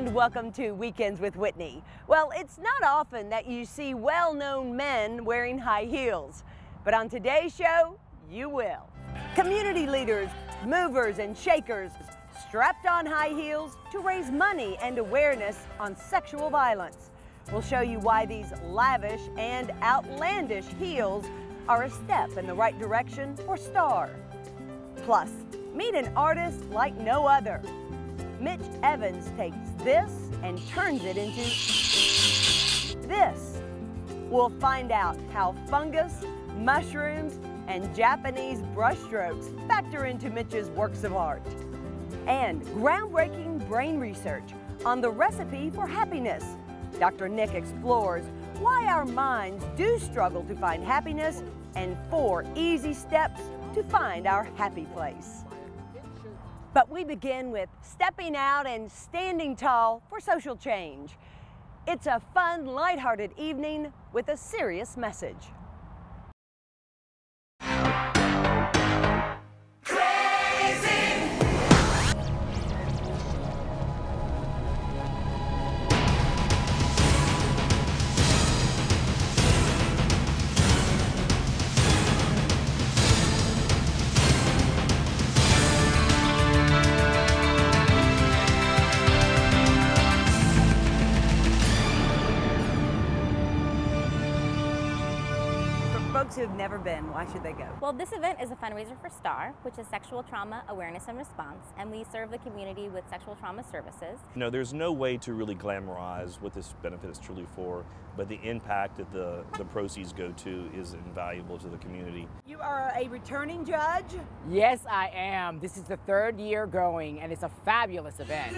and welcome to Weekends with Whitney. Well, it's not often that you see well-known men wearing high heels, but on today's show, you will. Community leaders, movers, and shakers strapped on high heels to raise money and awareness on sexual violence. We'll show you why these lavish and outlandish heels are a step in the right direction for Star. Plus, meet an artist like no other. Mitch Evans takes this and turns it into this. We'll find out how fungus, mushrooms, and Japanese brushstrokes factor into Mitch's works of art. And groundbreaking brain research on the recipe for happiness. Dr. Nick explores why our minds do struggle to find happiness and 4 easy steps to find our happy place. But we begin with stepping out and standing tall for social change. It's a fun, lighthearted evening with a serious message. Folks who have never been, why should they go? Well, this event is a fundraiser for STAR, which is Sexual Trauma Awareness and Response, and we serve the community with sexual trauma services. You know, there's no way to really glamorize what this benefit is truly for, but the impact that the proceeds go to is invaluable to the community. You are a returning judge? Yes, I am. This is the 3rd year going, and it's a fabulous event.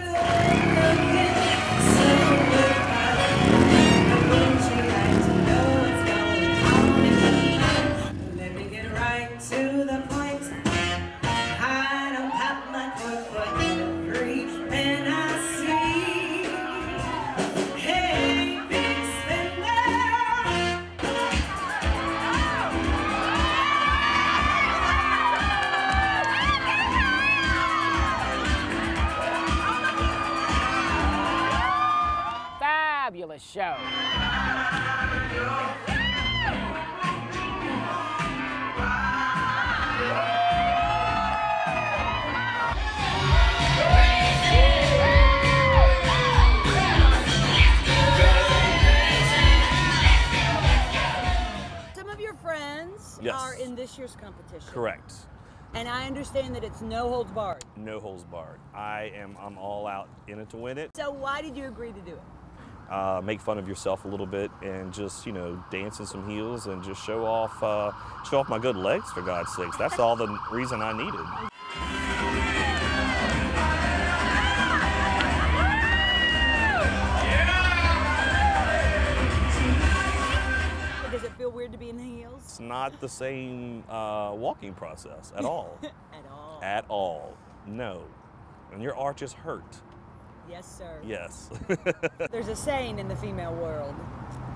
Fabulous show. Some of your friends Yes. are in this year's competition. Correct. And I understand that it's no holds barred. No holds barred. I'm all out in it to win it. So why did you agree to do it? Make fun of yourself a little bit and just, you know, dance in some heels and just show off my good legs, for God's sakes. That's all the reason I needed. Does it feel weird to be in the heels? It's not the same walking process at all. At all? At all. No. And your arches hurt. Yes, sir. Yes. There's a saying in the female world,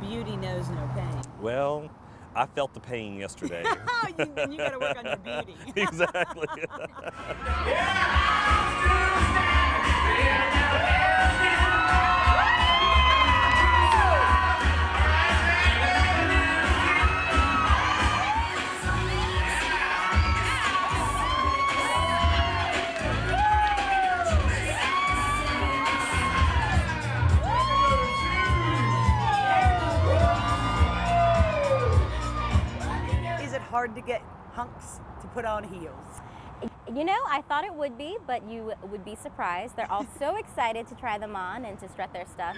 beauty knows no pain. Well, I felt the pain yesterday. you got to work on your beauty. Exactly. Hard to get hunks to put on heels. You know, I thought it would be, but you would be surprised. They're all so excited to try them on and to strut their stuff.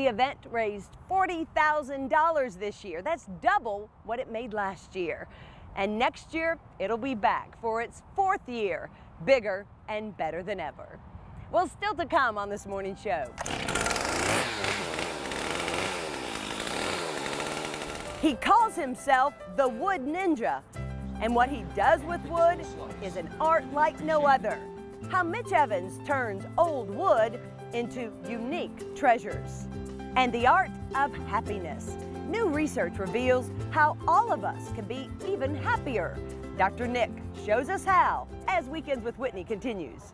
The event raised $40,000 this year. That's double what it made last year. And next year, it'll be back for its 4th year, bigger and better than ever. Well, still to come on this morning show. He calls himself the Wood Ninja, and what he does with wood is an art like no other. How Mitch Evans turns old wood into unique treasures. And the art of happiness. New research reveals how all of us can be even happier. Dr. Nick shows us how as Weekends with Whitney continues.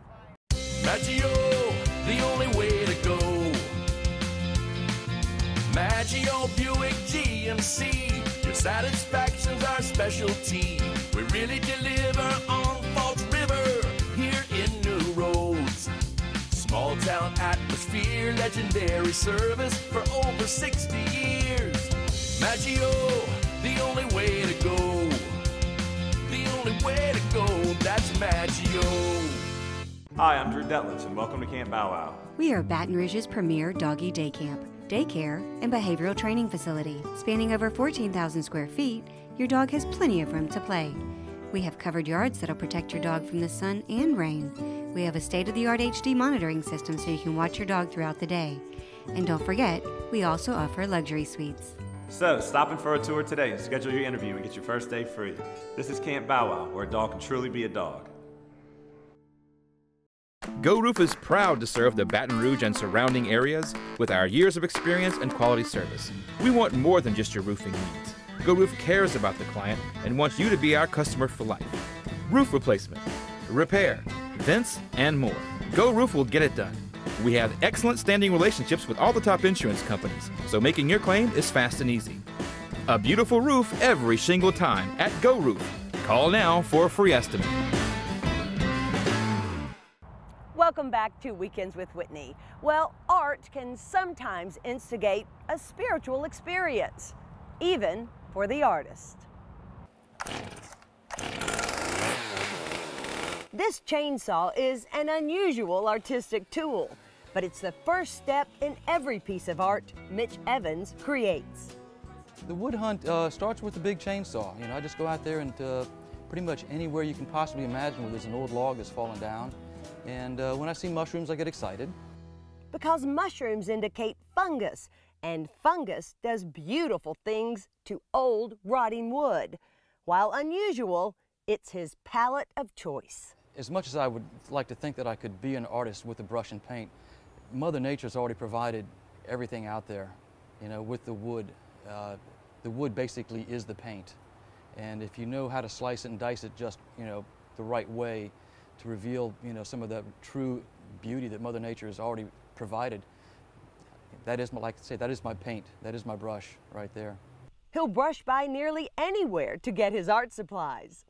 Maggio, the only way to go. Maggio Buick GMC, your satisfaction's our specialty. We really deliver on Falls River, here in New Roads. Small town atmosphere, legendary service for over 60 years. Maggio, the only way to go. The only way to go, that's Maggio. Hi, I'm Drew Detlich, and welcome to Camp Bow Wow. We are Baton Rouge's premier doggy day camp, daycare, and behavioral training facility. Spanning over 14,000 square feet, your dog has plenty of room to play. We have covered yards that'll protect your dog from the sun and rain. We have a state-of-the-art HD monitoring system so you can watch your dog throughout the day. And don't forget, we also offer luxury suites. So, stop in for a tour today and schedule your interview and get your first day free. This is Camp Bow Wow, where a dog can truly be a dog. Go Roof is proud to serve the Baton Rouge and surrounding areas with our years of experience and quality service. We want more than just your roofing needs. Go Roof cares about the client and wants you to be our customer for life. Roof replacement, repair, vents, and more. Go Roof will get it done. We have excellent standing relationships with all the top insurance companies, so making your claim is fast and easy. A beautiful roof every single time at Go Roof. Call now for a free estimate. Welcome back to Weekends with Whitney. Well, art can sometimes instigate a spiritual experience, even for the artist. This chainsaw is an unusual artistic tool, but it's the first step in every piece of art Mitch Evans creates. The wood hunt starts with the big chainsaw. You know, I just go out there and pretty much anywhere you can possibly imagine where there's an old log that's fallen down. And when I see mushrooms, I get excited. Because mushrooms indicate fungus, and fungus does beautiful things to old, rotting wood. While unusual, it's his palette of choice. As much as I would like to think that I could be an artist with a brush and paint, Mother Nature's already provided everything out there, you know, with the wood. The wood basically is the paint. And if you know how to slice it and dice it just, you know, the right way, to reveal, you know, some of the true beauty that Mother Nature has already provided. That is, like I say, that is my paint. That is my brush right there. He'll brush by nearly anywhere to get his art supplies.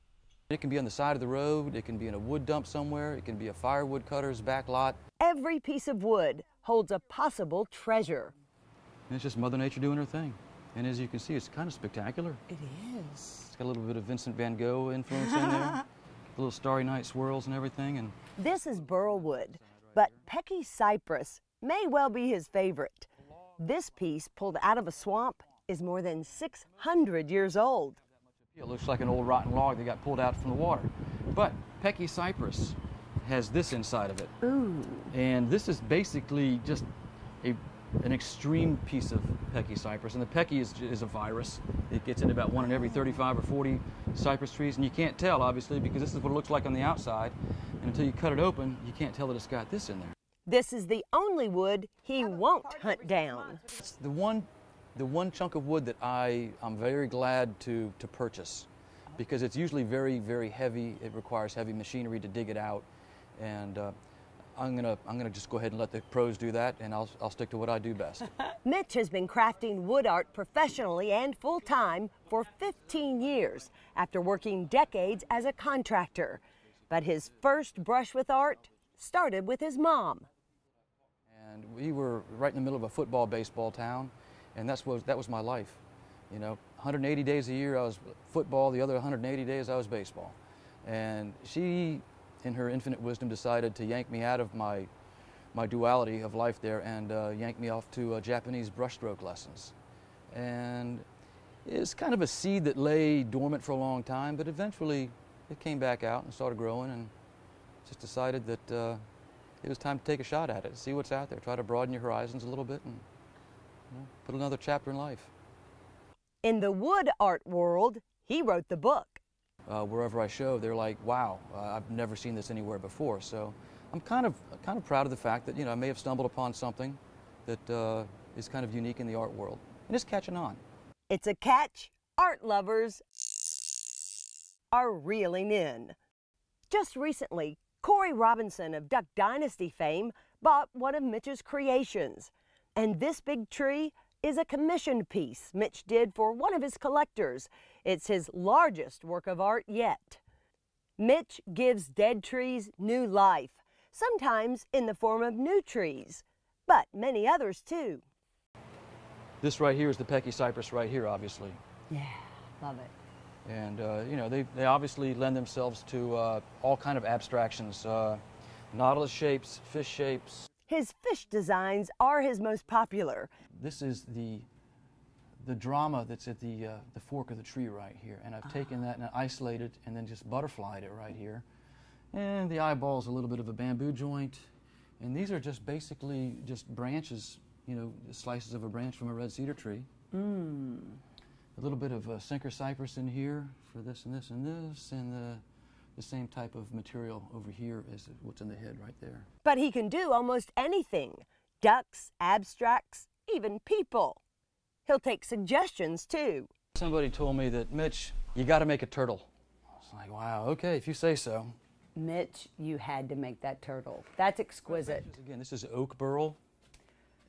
It can be on the side of the road, it can be in a wood dump somewhere, it can be a firewood cutter's back lot. Every piece of wood holds a possible treasure. And it's just Mother Nature doing her thing. And as you can see, it's kind of spectacular. It is. It's got a little bit of Vincent van Gogh influence in there. Little starry night swirls and everything. And this is burl wood, but Pecky cypress may well be his favorite. This piece, pulled out of a swamp, is more than 600 years old. It looks like an old rotten log that got pulled out from the water. But Pecky cypress has this inside of it. Ooh. And this is basically just an extreme piece of Pecky cypress. And the Pecky is a virus. It gets in about 1 in every 35 or 40 cypress trees. And you can't tell, obviously, because this is what it looks like on the outside. And until you cut it open, you can't tell that it's got this in there. This is the only wood he won't hunt down. It's the one chunk of wood that I'm very glad to purchase, because it's usually very, very heavy. It requires heavy machinery to dig it out. And I'm gonna just go ahead and let the pros do that, and I'll stick to what I do best. Mitch has been crafting wood art professionally and full-time for 15 years after working decades as a contractor. But his first brush with art started with his mom. And we were right in the middle of a football, baseball town, and that was my life. You know, 180 days a year I was football, the other 180 days I was baseball. And she, in her infinite wisdom, decided to yank me out of my my duality of life there and yanked me off to Japanese brushstroke lessons. And it's kind of a seed that lay dormant for a long time, but eventually it came back out and started growing, and just decided that it was time to take a shot at it, see what's out there, try to broaden your horizons a little bit, and put another chapter in life. In the wood art world, he wrote the book. Wherever I show, they're like, wow, I've never seen this anywhere before. So I'm kind of proud of the fact that, I may have stumbled upon something that is kind of unique in the art world, and it's catching on. It's a catch art lovers are reeling in. Just recently, Corey Robinson of Duck Dynasty fame bought one of Mitch's creations. And this big tree is a commissioned piece Mitch did for one of his collectors. It's his largest work of art yet. Mitch gives dead trees new life, sometimes in the form of new trees, but many others too. This right here is the Pecky cypress right here, obviously. Yeah, love it. And, they obviously lend themselves to all kind of abstractions, nautilus shapes, fish shapes. His fish designs are his most popular. This is the drama that's at the fork of the tree right here. And I've taken that and isolated and then just butterflied it right here. And the eyeball is a little bit of a bamboo joint. And these are just basically just branches, slices of a branch from a red cedar tree. A little bit of sinker cypress in here for this and this and this, and the same type of material over here as what's in the head right there. But he can do almost anything. Ducks, abstracts, even people. He'll take suggestions too. Somebody told me that, Mitch, you got to make a turtle. I was like, wow, okay, if you say so. Mitch, you had to make that turtle. That's exquisite. Again, this is oak burl,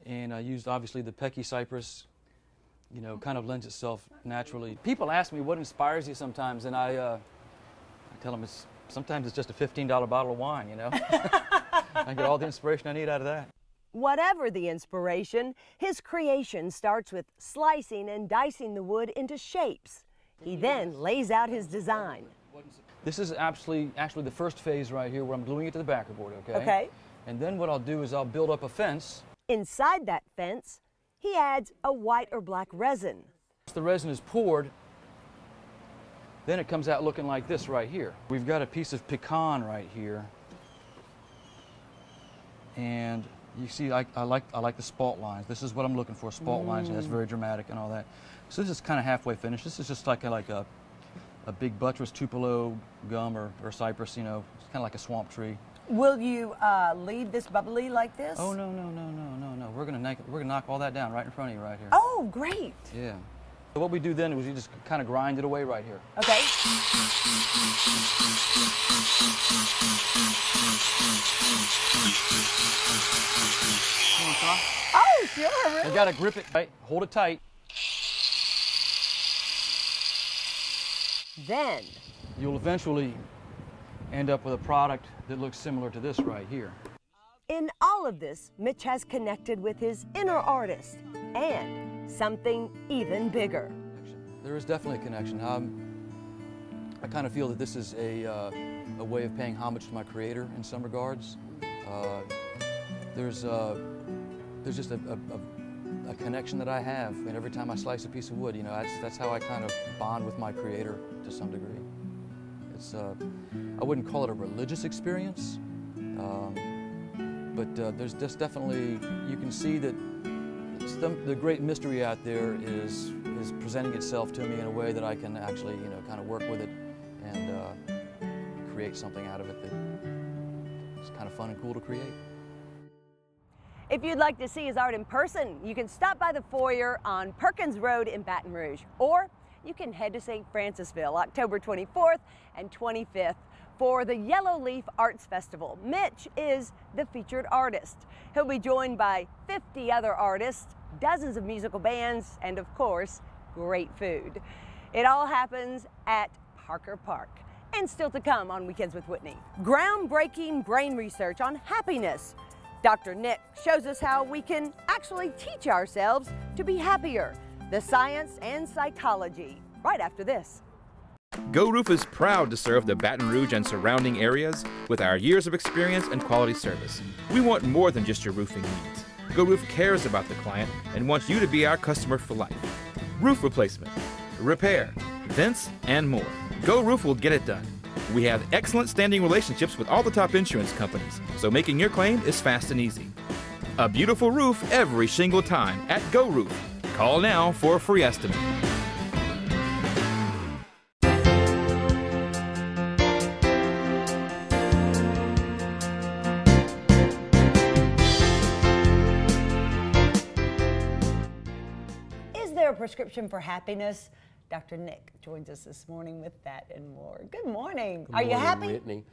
and I used obviously the Pecky cypress. Kind of lends itself naturally. People ask me what inspires you sometimes, and I tell them sometimes it's just a $15 bottle of wine, I get all the inspiration I need out of that. Whatever the inspiration, his creation starts with slicing and dicing the wood into shapes. He then lays out his design. This is actually the first phase right here where I'm gluing it to the backer board, okay? Okay. And then what I'll do is I'll build up a fence. Inside that fence, he adds a white or black resin. Once the resin is poured, then it comes out looking like this right here. We've got a piece of pecan right here. And you see, I like the spalt lines. This is what I'm looking for, spalt lines, and that's very dramatic and all that. So this is kind of halfway finished. This is just like a big buttress Tupelo gum or cypress, it's kind of like a swamp tree. Will you leave this bubbly like this? Oh, no. We're gonna knock all that down right in front of you right here. Oh, great. Yeah. So what we do then is we just kind of grind it away right here. Okay. Oh, sure. You gotta grip it, right? Hold it tight. Then you'll eventually end up with a product that looks similar to this right here. in all of this, Mitch has connected with his inner artist and something even bigger. There is definitely a connection. I kind of feel that this is a way of paying homage to my creator in some regards. There's just a connection that I have, and every time I slice a piece of wood, that's how I kind of bond with my creator to some degree. It's I wouldn't call it a religious experience, but there's just definitely, you can see that the great mystery out there is presenting itself to me in a way that I can actually, kind of work with it and create something out of it that is kind of fun and cool to create. If you'd like to see his art in person, you can stop by the foyer on Perkins Road in Baton Rouge, or you can head to St. Francisville October 24th and 25th for the Yellow Leaf Arts Festival. Mitch is the featured artist. He'll be joined by 50 other artists, dozens of musical bands, and of course, great food. It all happens at Parker Park. And still to come on Weekends with Whitney, groundbreaking brain research on happiness. Dr. Nick shows us how we can actually teach ourselves to be happier. The science and psychology, right after this. Go Roof is proud to serve the Baton Rouge and surrounding areas with our years of experience and quality service. We want more than just your roofing needs. Go Roof cares about the client and wants you to be our customer for life. Roof replacement, repair, vents, and more. Go Roof will get it done. We have excellent standing relationships with all the top insurance companies, so making your claim is fast and easy. A beautiful roof every single time at Go Roof. Call now for a free estimate. Is there a prescription for happiness? Dr. Nick joins us this morning with that and more. Good morning. Are you happy? Whitney.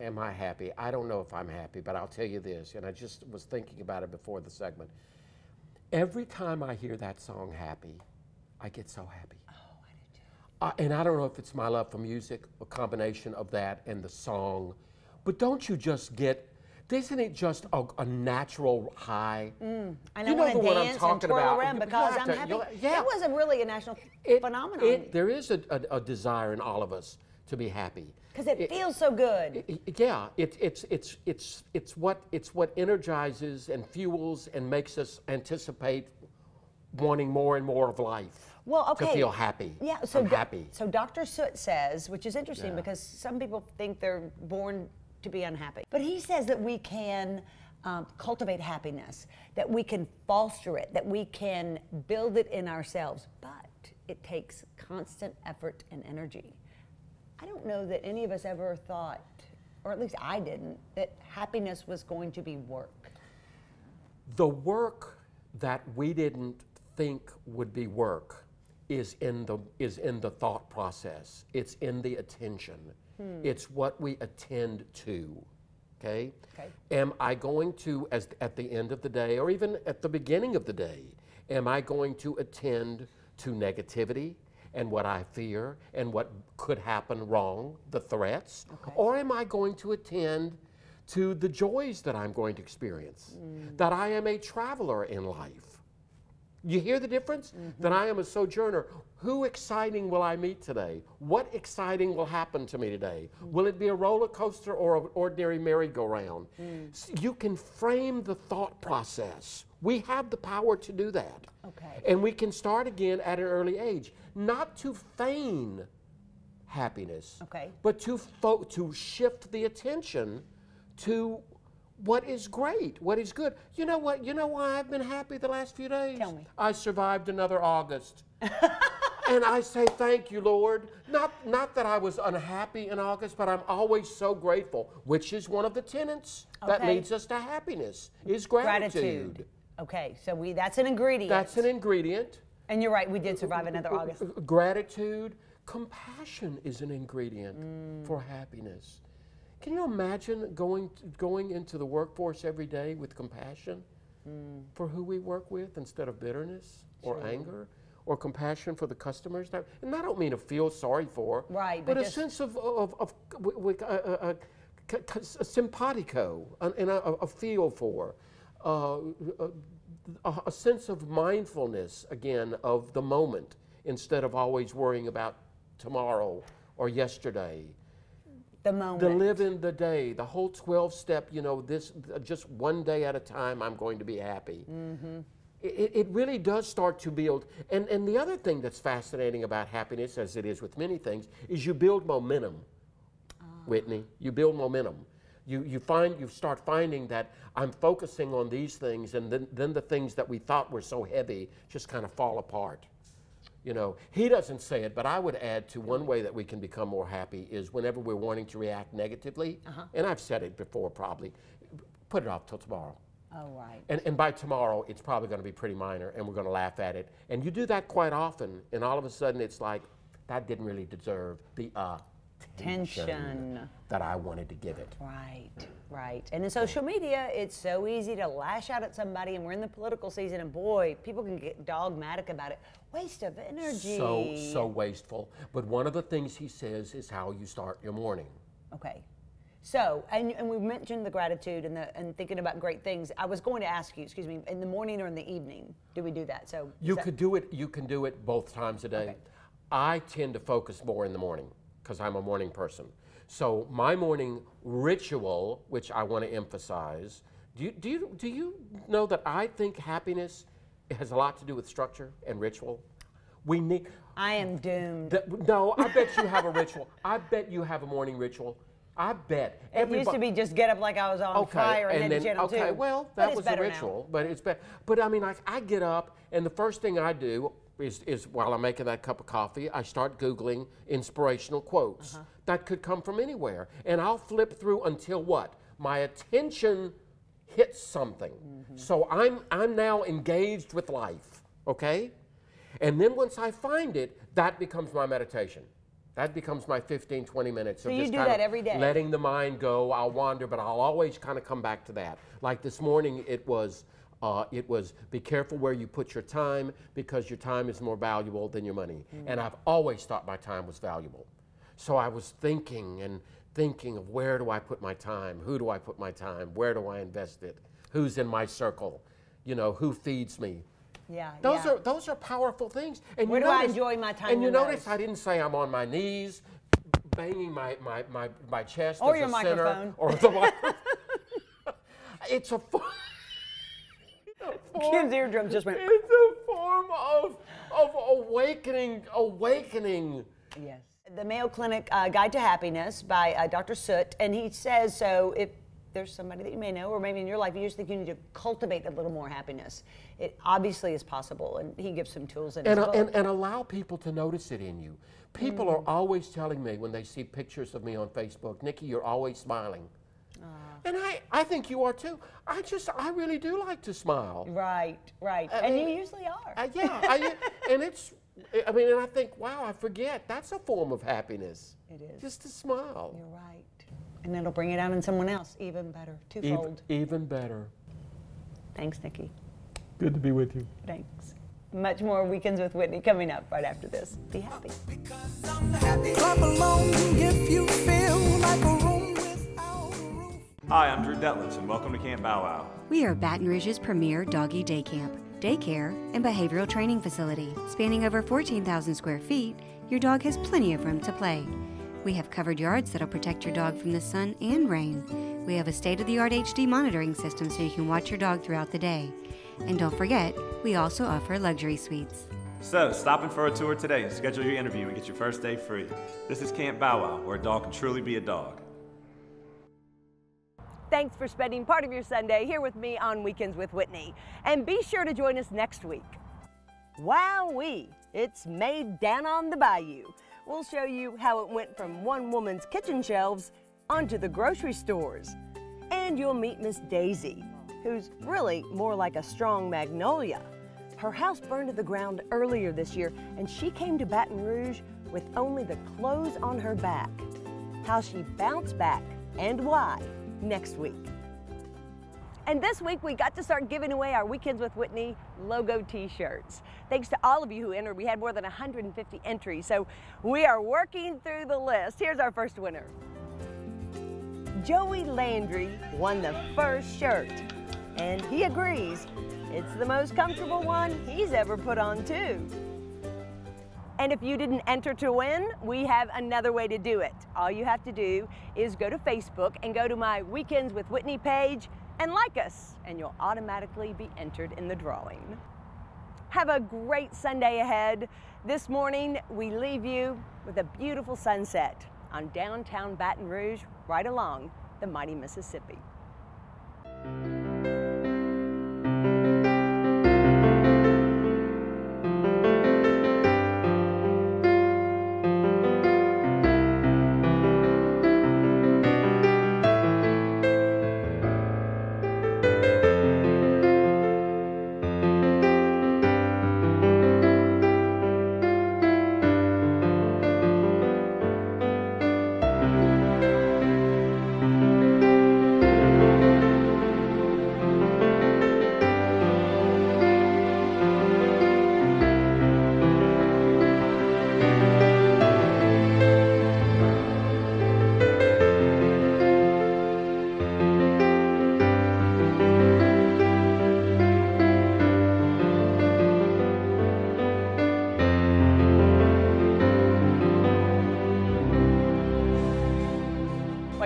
Am I happy? I don't know if I'm happy, but I'll tell you this, and I just was thinking about it before the segment. Every time I hear that song, Happy, I get so happy. Oh, I do too. And I don't know if it's my love for music, a combination of that and the song, but don't you just get, isn't it just a natural high? And I You know want the to one I'm dance and talking twirl about. around You because have I'm to- happy. you'll- yeah. It wasn't really a national phenomenon. There is a desire in all of us to be happy. Because it feels so good. Yeah, it's what energizes and fuels and makes us anticipate wanting more and more of life. Well, okay. To feel happy. Yeah, so I'm happy. So Dr. Soot says, which is interesting Yeah. because some people think they're born to be unhappy, but he says that we can cultivate happiness, that we can foster it, that we can build it in ourselves, but it takes constant effort and energy. I don't know that any of us ever thought, or at least I didn't, that happiness was going to be work. The work that we didn't think would be work is in the thought process. It's in the attention. It's what we attend to. Okay? Am I going to, at the end of the day, or even at the beginning of the day, am I going to attend to negativity and what I fear and what could happen wrong, the threats? Or am I going to attend to the joys that I'm going to experience? That I am a traveler in life. You hear the difference? That I am a sojourner. Who exciting will I meet today? What exciting will happen to me today? Will it be a roller coaster or an ordinary merry-go-round? You can frame the thought process. We have the power to do that. And we can start again at an early age. Not to feign happiness, but to shift the attention to what is great, what is good. You know what? You know why I've been happy the last few days? Tell me. I survived another August. And I say thank you, Lord. Not that I was unhappy in August, but I'm always so grateful, which is one of the tenets that leads us to happiness, is gratitude. Okay, so that's an ingredient. That's an ingredient. And you're right, we did survive another August. Gratitude. Compassion is an ingredient for happiness. Can you imagine going into the workforce every day with compassion for who we work with instead of bitterness or anger or compassion for the customers? And I don't mean to feel sorry for, but a sense of simpatico, and a feel for, a sense of mindfulness, again, of the moment instead of always worrying about tomorrow or yesterday. The moment. To live in the day, the whole 12-step, this just one day at a time, I'm going to be happy. It really does start to build. And the other thing that's fascinating about happiness, as it is with many things, is you build momentum, Whitney. You build momentum. You start finding that I'm focusing on these things, and then the things that we thought were so heavy just kind of fall apart. He doesn't say it, but I would add to one way that we can become more happy is whenever we're wanting to react negatively, and I've said it before probably, put it off till tomorrow. Oh, right. And by tomorrow, it's probably going to be pretty minor, and we're going to laugh at it. And you do that quite often, and all of a sudden it's like, that didn't really deserve the attention that I wanted to give it. Right, right. And in social media, it's so easy to lash out at somebody, and we're in the political season, and boy, people can get dogmatic about it. Waste of energy. So wasteful. But one of the things he says is how you start your morning. Okay. So, and we mentioned the gratitude and thinking about great things. I was going to ask you, excuse me, in the morning or in the evening, do we do that? So you can do it both times a day. Okay. I tend to focus more in the morning. because I'm a morning person. So my morning ritual, which I want to emphasize, do you know that I think happiness has a lot to do with structure and ritual? We need. I am doomed. No, I bet you have a ritual. I bet you have a morning ritual. I bet. It used to be just get up like I was on fire and then channel 2. Okay, well, that was a ritual, but it's better. But I mean, I get up, and the first thing I do is while I'm making that cup of coffee, I start Googling inspirational quotes. That could come from anywhere. And I'll flip through until what? My attention hits something. So I'm now engaged with life, okay? And then once I find it, that becomes my meditation. That becomes my 15, 20 minutes of just kind of letting the mind go. I'll wander, but I'll always kind of come back to that. Like this morning, it was be careful where you put your time, because your time is more valuable than your money. And I've always thought my time was valuable. So I was thinking of where do I put my time? Who do I put my time? Where do I invest it? Who's in my circle? You know, who feeds me? Yeah, those are powerful things. And where do I enjoy my time? And you notice I didn't say I'm on my knees, banging my chest or as your a microphone, center, or the microphone. It's a form. Kim's eardrums just went. It's a form of awakening. Yes. The Mayo Clinic Guide to Happiness by Dr. Soot, and he says, so if there's somebody that you may know, or maybe in your life you just think you need to cultivate a little more happiness, it obviously is possible, and he gives some tools in his book. And allow people to notice it in you. People are always telling me when they see pictures of me on Facebook, Nicky, you're always smiling. And I think you are too. I really do like to smile. Right. And you usually are. And I think, wow, I forget. That's a form of happiness. It is. Just to smile. You're right. And it'll bring it out in someone else even better, twofold. Even better. Thanks, Nicky. Good to be with you. Thanks. Much more Weekends with Whitney coming up right after this. Be happy. Because I'm happy. Clap along if you feel like a room without a roof. Hi, I'm Drew Detlitz, and welcome to Camp Bow Wow. We are Baton Rouge's premier doggy day camp, daycare, and behavioral training facility. Spanning over 14,000 square feet, your dog has plenty of room to play. We have covered yards that'll protect your dog from the sun and rain. We have a state-of-the-art HD monitoring system so you can watch your dog throughout the day. And don't forget, we also offer luxury suites. So, stop in for a tour today and schedule your interview and get your first day free. This is Camp Bow Wow, where a dog can truly be a dog. Thanks for spending part of your Sunday here with me on Weekends with Whitney. And be sure to join us next week. Wowee, it's made down on the bayou. We'll show you how it went from one woman's kitchen shelves onto the grocery stores. And you'll meet Miss Daisy, who's really more like a strong magnolia. Her house burned to the ground earlier this year, and she came to Baton Rouge with only the clothes on her back. How she bounced back and why, next week. And this week we got to start giving away our Weekends with Whitney logo t-shirts. Thanks to all of you who entered. We had more than 150 entries, so we are working through the list. Here's our first winner. Joey Landry won the first shirt, and he agrees it's the most comfortable one he's ever put on too. And if you didn't enter to win, we have another way to do it. All you have to do is go to Facebook and go to my Weekends with Whitney page and like us, and you'll automatically be entered in the drawing. Have a great Sunday ahead. This morning, we leave you with a beautiful sunset on downtown Baton Rouge, right along the mighty Mississippi.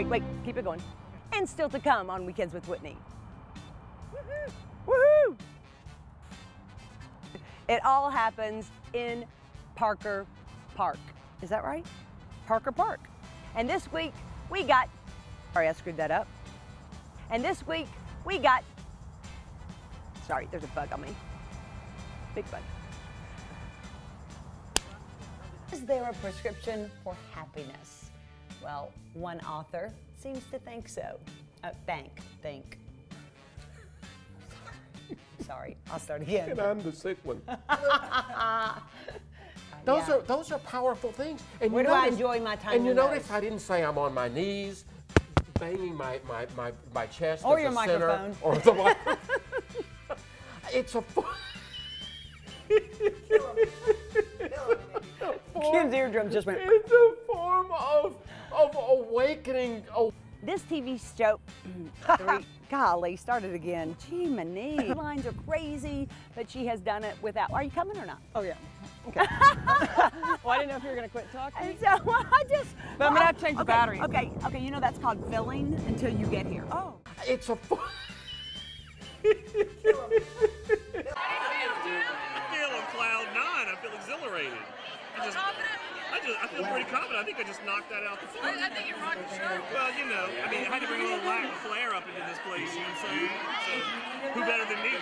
wait, keep it going. And still to come on Weekends with Whitney. Woohoo! It all happens in Parker Park. Is that right? Parker Park. And this week we got, sorry, I screwed that up. And this week we got, sorry, there's a bug on me. Big bug. Is there a prescription for happiness? Well, one author seems to think so. Think. Sorry, I'll start again. And I'm the sick one. Those are powerful things. And Where do I enjoy my time? And you notice I didn't say I'm on my knees, banging my chest. Or as your a sinner, microphone. or the microphone. It's a Kim's eardrum just went. It's a form of awakening. This TV show, golly, started again. Gee, Minnie. Lines are crazy, but she has done it without. Are you coming or not? Oh, yeah. Okay. Well, I didn't know if you were going to quit talking. And so I just. But I'm going to have to change the battery. Okay, you know that's called filling until you get here. Oh. It's a. I feel on cloud 9. I feel exhilarated. I feel pretty confident. I think I just knocked that out the park. I think you rocked the show. Well, you know, I mean, I had to bring a little Latin flair up into this place, you know what I'm saying? So, who better than me?